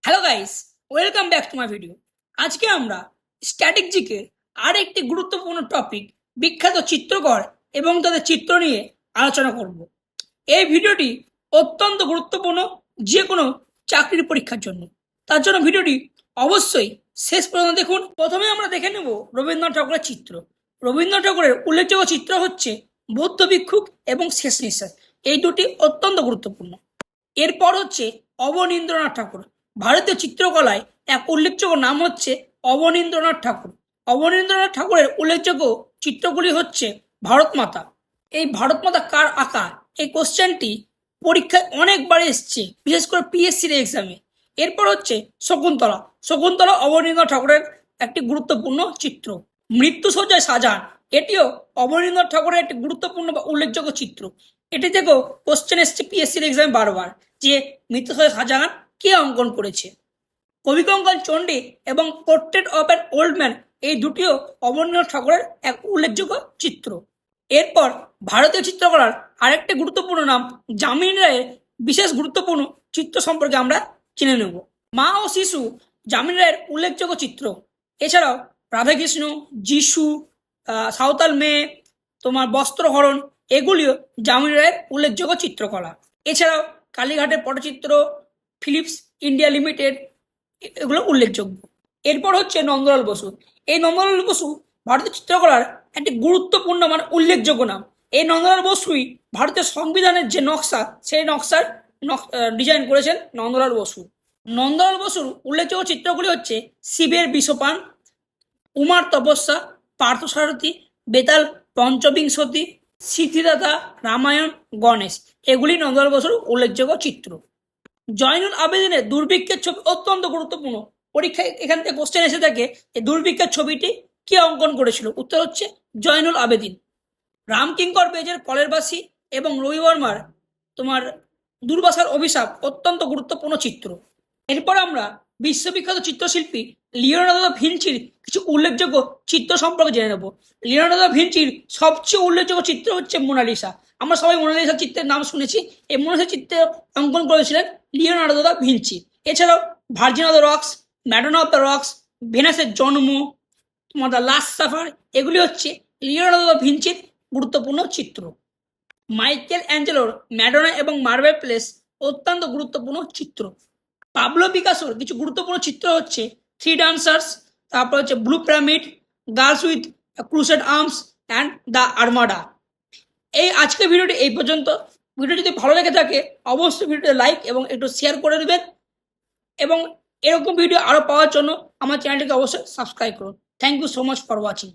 Hello guys, welcome back to my video. আজকে আমরা static GK আর একটি গুরুত্বপূর্ণ টপিক বিখ্যাত চিত্রকর এবং তাদের চিত্র নিয়ে আলোচনা করব। এই ভিডিওটি অত্যন্ত গুরুত্বপূর্ণ যে কোনো চাকরির পরীক্ষার জন্য। তার জন্য ভিডিওটি অবশ্যই শেষ পর্যন্ত দেখুন। প্রথমে আমরা দেখে নেব রবীন্দ্রনাথ ঠাকুরের চিত্র। রবীন্দ্রনাথ ঠাকুরের উল্লেখযোগ্য চিত্র হচ্ছে বৌদ্ধ ভিক্ষুক এবং শেষ নিঃশ্বাস। এই দুটি অত্যন্ত গুরুত্বপূর্ণ। এরপর হচ্ছে অবনীন্দ্রনাথ ঠাকুর। ভারতীয় চিত্রকলায় এক উল্লেখযোগ্য নাম হচ্ছে অবনীন্দ্রনাথ ঠাকুর। অবনীন্দ্রনাথ ঠাকুরের উল্লেখযোগ্য চিত্রগুলি হচ্ছে ভারত মাতা। এই ভারত মাতা কার আঁকা, এই কোশ্চেনটি পরীক্ষায় অনেকবার এসছে, বিশেষ করে পিএসসির এক্সামে। এরপর হচ্ছে শকুন্তলা। শকুন্তলা অবনীন্দ্রনাথ ঠাকুরের একটি গুরুত্বপূর্ণ চিত্র। মৃত্যুসজ্জায় শাহজাহান, এটিও অবনীন্দ্রনাথ ঠাকুরের একটি গুরুত্বপূর্ণ বা উল্লেখযোগ্য চিত্র। এটি থেকেও কোশ্চেন এসছে পিএসসির এক্সামে বারবার, যে মৃত্যুসজ্জায় শাহজাহান কে অঙ্কন করেছে। কবিকঙ্কাল চণ্ডী এবং portrait of an old man, এই দুটিও অবনীন্দ্রনাথ ঠাকুরের এক উল্লেখযোগ্য চিত্র। এরপর ভারতীয় চিত্রকলার আরেকটি গুরুত্বপূর্ণ নাম যামিনী রায়ের বিশেষ গুরুত্বপূর্ণ চিত্র সম্পর্কে আমরা জেনে নেব। মা ও শিশু যামিনী রায়ের উল্লেখযোগ্য চিত্র। এছাড়াও রাধাকৃষ্ণ, যিশু, সাঁওতাল মেয়ে, তোমার বস্ত্রহরণ, এগুলিও যামিনী রায়ের উল্লেখযোগ্য চিত্রকলা। এছাড়াও কালীঘাটের পটচিত্র, ফিলিপস ইন্ডিয়া লিমিটেড, এগুলো উল্লেখযোগ্য। এরপর হচ্ছে নন্দলাল বসু। এই নন্দলাল বসু ভারতীয় চিত্রকলার একটি গুরুত্বপূর্ণ উল্লেখযোগ্য নাম। এই নন্দলাল বসুই ভারতীয় সংবিধানের যে নকশা, সেই নকশার ডিজাইন করেছেন নন্দলাল বসু। নন্দলাল বসুর উল্লেখযোগ্য চিত্রগুলি হচ্ছে শিবের বিষপান, উমার তপস্যা, পার্থসারথী, বেতাল পঞ্চবিংশতি, সিদ্ধিদাতা, রামায়ণ, গণেশ, এগুলি নন্দলাল বসুর উল্লেখযোগ্য চিত্র। জয়নুল আবেদিনের দুর্ভিক্ষের ছবি অত্যন্ত গুরুত্বপূর্ণ। পরীক্ষায় এখান থেকে কোশ্চেন এসে থাকে এই দুর্ভিক্ষের ছবিটি কে অঙ্কন করেছিল? উত্তর হচ্ছে জয়নুল আবেদিন। রামকিঙ্কর বেজের কলের বাসি এবং রবি বর্মার তোমার দুর্বাসার অভিশাপ অত্যন্ত গুরুত্বপূর্ণ চিত্র। এরপর আমরা বিশ্ববিখ্যাত চিত্রশিল্পী লিওনার্দো দা ভিঞ্চির কিছু উল্লেখযোগ্য চিত্র সম্পর্কে জেনে নেব। লিওনার্দো দা ভিঞ্চির সবচেয়ে উল্লেখযোগ্য চিত্র হচ্ছে মোনালিসা। আমরা সবাই মোনালিসা চিত্রের নাম শুনেছি। এই মোনালিসা চিত্রে অঙ্কন করেছিলেন লিওনার্দো দা ভিঞ্চি। এছাড়াও Virgin of the Rocks, Madonna of the Rocks, ভেনাসের জন্ম, তোমার দ্য লাস্ট সাফার, এগুলি হচ্ছে লিওনার্দো দা ভিঞ্চির গুরুত্বপূর্ণ চিত্র। মাইকেল অ্যাঞ্জেলোর ম্যাডোনা এবং মার্বেল প্লেস অত্যন্ত গুরুত্বপূর্ণ চিত্র। পাবলো পিকাসোর কিছু গুরুত্বপূর্ণ চিত্র হচ্ছে থ্রি ডান্সার্স, তারপর হচ্ছে blue pyramid, girls with crusade arms and the armada. এই আজকের ভিডিওটি এই পর্যন্ত। ভিডিও যদি ভালো লেগে থাকে অবশ্যই ভিডিওতে লাইক এবং একটু শেয়ার করে দেবেন, এবং এরকম ভিডিও আরও পাওয়ার জন্য আমার চ্যানেলটিকে অবশ্যই সাবস্ক্রাইব করুন। Thank you so much for watching.